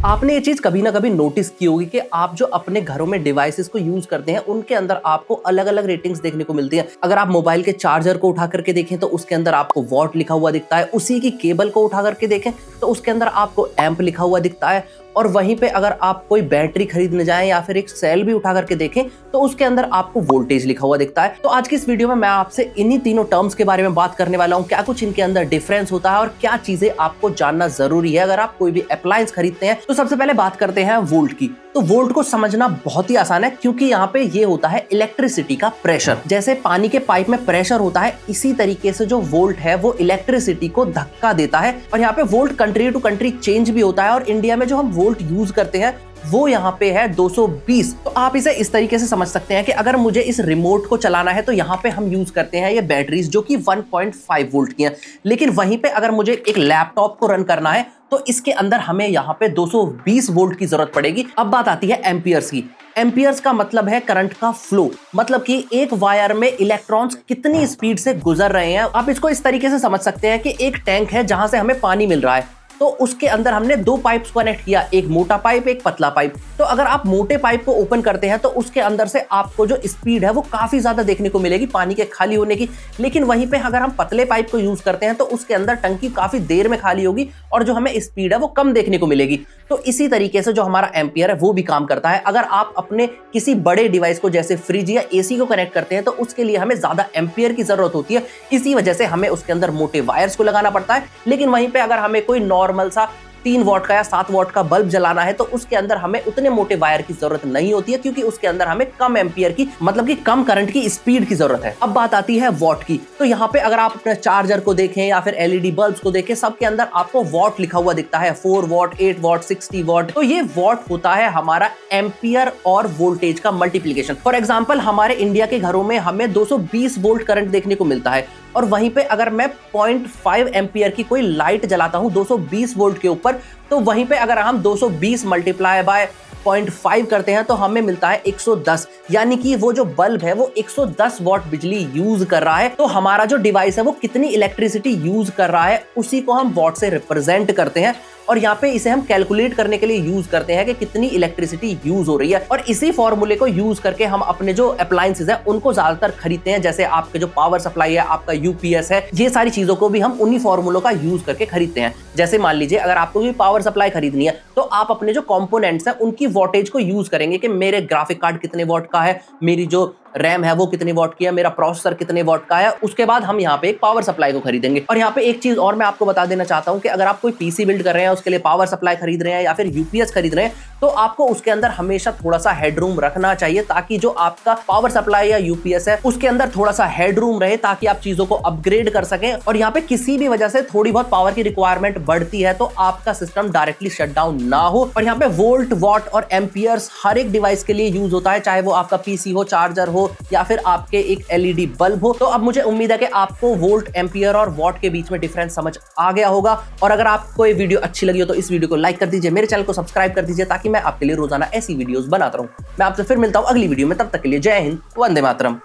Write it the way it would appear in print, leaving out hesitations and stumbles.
आपने ये चीज कभी ना कभी नोटिस की होगी कि आप जो अपने घरों में डिवाइसेस को यूज करते हैं उनके अंदर आपको अलग अलग रेटिंग्स देखने को मिलती हैं। अगर आप मोबाइल के चार्जर को उठा करके देखें तो उसके अंदर आपको वॉट लिखा हुआ दिखता है, उसी की केबल को उठा करके देखें तो उसके अंदर आपको एम्प लिखा हुआ दिखता है, और वहीं पे अगर आप कोई बैटरी खरीदने जाएं या फिर एक सेल भी उठा करके देखें तो उसके अंदर आपको वोल्टेज लिखा हुआ दिखता है। तो आज की इस वीडियो में मैं आपसे इन्हीं तीनों टर्म्स के बारे में बात करने वाला हूं, क्या कुछ इनके अंदर डिफरेंस होता है और क्या चीजें आपको जानना जरूरी है अगर आप कोई भी अप्लायंस खरीदते हैं। तो सबसे पहले बात करते हैं वोल्ट की। तो वोल्ट को समझना बहुत ही आसान है, क्योंकि यहाँ पे ये होता है इलेक्ट्रिसिटी का प्रेशर। जैसे पानी के पाइप में प्रेशर होता है, इसी तरीके से जो वोल्ट है वो इलेक्ट्रिसिटी को धक्का देता है। और यहाँ पे volt country to country change भी होता है, और इंडिया में जो हम वोल्ट यूज करते हैं वो यहाँ पे है 220। तो आप इसे इस तरीके से समझ सकते हैं कि अगर मुझे इस रिमोट को चलाना है तो यहाँ पे हम यूज करते हैं ये बैटरीज जो कि 1.5 वोल्ट की हैं। लेकिन वहीं पे अगर मुझे एक लैपटॉप को रन करना है तो इसके अंदर हमें यहाँ पे 220 वोल्ट की जरूरत पड़ेगी। अब बात आती है एम्पियर्स की। एम्पियर्स का मतलब है करंट का फ्लो, मतलब कि एक वायर में इलेक्ट्रॉन्स कितनी स्पीड से गुजर रहे हैं। आप इसको इस तरीके से समझ सकते हैं कि एक टैंक है जहां से हमें पानी मिल रहा है, तो उसके अंदर हमने दो पाइप्स कनेक्ट किया, एक मोटा पाइप एक पतला पाइप। तो अगर आप मोटे पाइप को ओपन करते हैं तो उसके अंदर से आपको जो स्पीड है वो काफी ज्यादा देखने को मिलेगी पानी के खाली होने की। लेकिन वहीं पे अगर हम पतले पाइप को यूज करते हैं तो उसके अंदर टंकी काफी देर में खाली होगी और जो हमें स्पीड है वो कम देखने को मिलेगी। तो इसी तरीके से जो हमारा एम्पियर है वो भी काम करता है। अगर आप अपने किसी बड़े डिवाइस को जैसे फ्रिज या एसी को कनेक्ट करते हैं तो उसके लिए हमें ज्यादा एम्पियर की जरूरत होती है, इसी वजह से हमें उसके अंदर मोटे वायर्स को लगाना पड़ता है। लेकिन वहीं पे अगर हमें कोई नॉर्मल सा 3 वॉट का या 7 वॉट का बल्ब जलाना है तो उसके अंदर हमें उतने मोटे वायर की जरूरत नहीं होती है, क्योंकि उसके अंदर हमें कम एम्पियर की, मतलब कि कम करंट की स्पीड की जरूरत है। अब बात आती है वॉट की। तो यहाँ पे अगर आप अपने चार्जर को देखें या फिर एलईडी बल्ब्स को देखें, सबके अंदर आपको वॉट लिखा हुआ दिखता है, 4 वॉट, 8 वॉट, 60 वॉट। तो ये वॉट होता है हमारा एम्पियर और वोल्टेज का मल्टीप्लीकेशन। फॉर एग्जाम्पल हमारे इंडिया के घरों में हमें 220 वोल्ट करंट देखने को मिलता है, और वहीं पे अगर मैं 0.5 एम्पियर की कोई लाइट जलाता हूं 220 वोल्ट के ऊपर, तो वहीं पे अगर हम 220 मल्टीप्लाई बाय 0.5 करते हैं तो हमें मिलता है 110। यानी कि वो जो बल्ब है वो 110 वॉट बिजली यूज कर रहा है। तो हमारा जो डिवाइस है वो कितनी इलेक्ट्रिसिटी यूज कर रहा है उसी को हम वॉट से रिप्रेजेंट करते हैं, और यहाँ पे इसे हम कैलकुलेट करने के लिए यूज करते हैं कि कितनी इलेक्ट्रिसिटी यूज हो रही है। और इसी फॉर्मूले को यूज करके हम अपने जो अप्लायंसेस है उनको ज्यादातर खरीदते हैं। जैसे आपके जो पावर सप्लाई है, आपका यूपीएस है, ये सारी चीजों को भी हम उन्हीं फॉर्मूलों का यूज करके खरीदते हैं। जैसे मान लीजिए अगर आपको भी पावर सप्लाई खरीदनी है तो आप अपने जो कंपोनेंट्स हैं उनकी वोल्टेज को यूज करेंगे कि मेरे ग्राफिक कार्ड कितने वॉट का है, मेरी जो रैम है वो कितने वॉट की है, मेरा प्रोसेसर कितने वॉट का है। उसके बाद हम यहाँ पे एक पावर सप्लाई को खरीदेंगे। और यहाँ पे एक चीज और मैं आपको बता देना चाहता हूँ कि अगर आप कोई पीसी बिल्ड कर रहे हैं, उसके लिए पावर सप्लाई खरीद रहे हैं या फिर यूपीएस खरीद रहे हैं, तो आपको उसके अंदर हमेशा थोड़ा सा हेडरूम रखना चाहिए, ताकि जो आपका पावर सप्लाई या यूपीएस है उसके अंदर थोड़ा सा हेडरूम रहे, ताकि आप चीजों को अपग्रेड कर सकें। और यहाँ पे किसी भी वजह से थोड़ी बहुत पावर की रिक्वायरमेंट बढ़ती है तो आपका सिस्टम डायरेक्टली शट डाउन ना हो। और यहाँ पे वोल्ट, वॉट और एम्पियर्स हर एक डिवाइस के लिए यूज होता है, चाहे वो आपका पीसी हो, चार्जर हो या फिर आपके एक एलईडी बल्ब हो। तो अब मुझे उम्मीद है कि आपको वोल्ट, एम्पियर और वॉट के बीच में डिफरेंस समझ आ गया होगा। और अगर आपको ये वीडियो अच्छी लगी हो तो इस वीडियो को लाइक कर दीजिए, मेरे चैनल को सब्सक्राइब कर दीजिए, ताकि मैं आपके लिए रोजाना ऐसी वीडियोस बनाता रहूं। मैं आपसे फिर मिलता हूं अगली वीडियो में, तब तक के लिए जय हिंद, वंदे मातरम।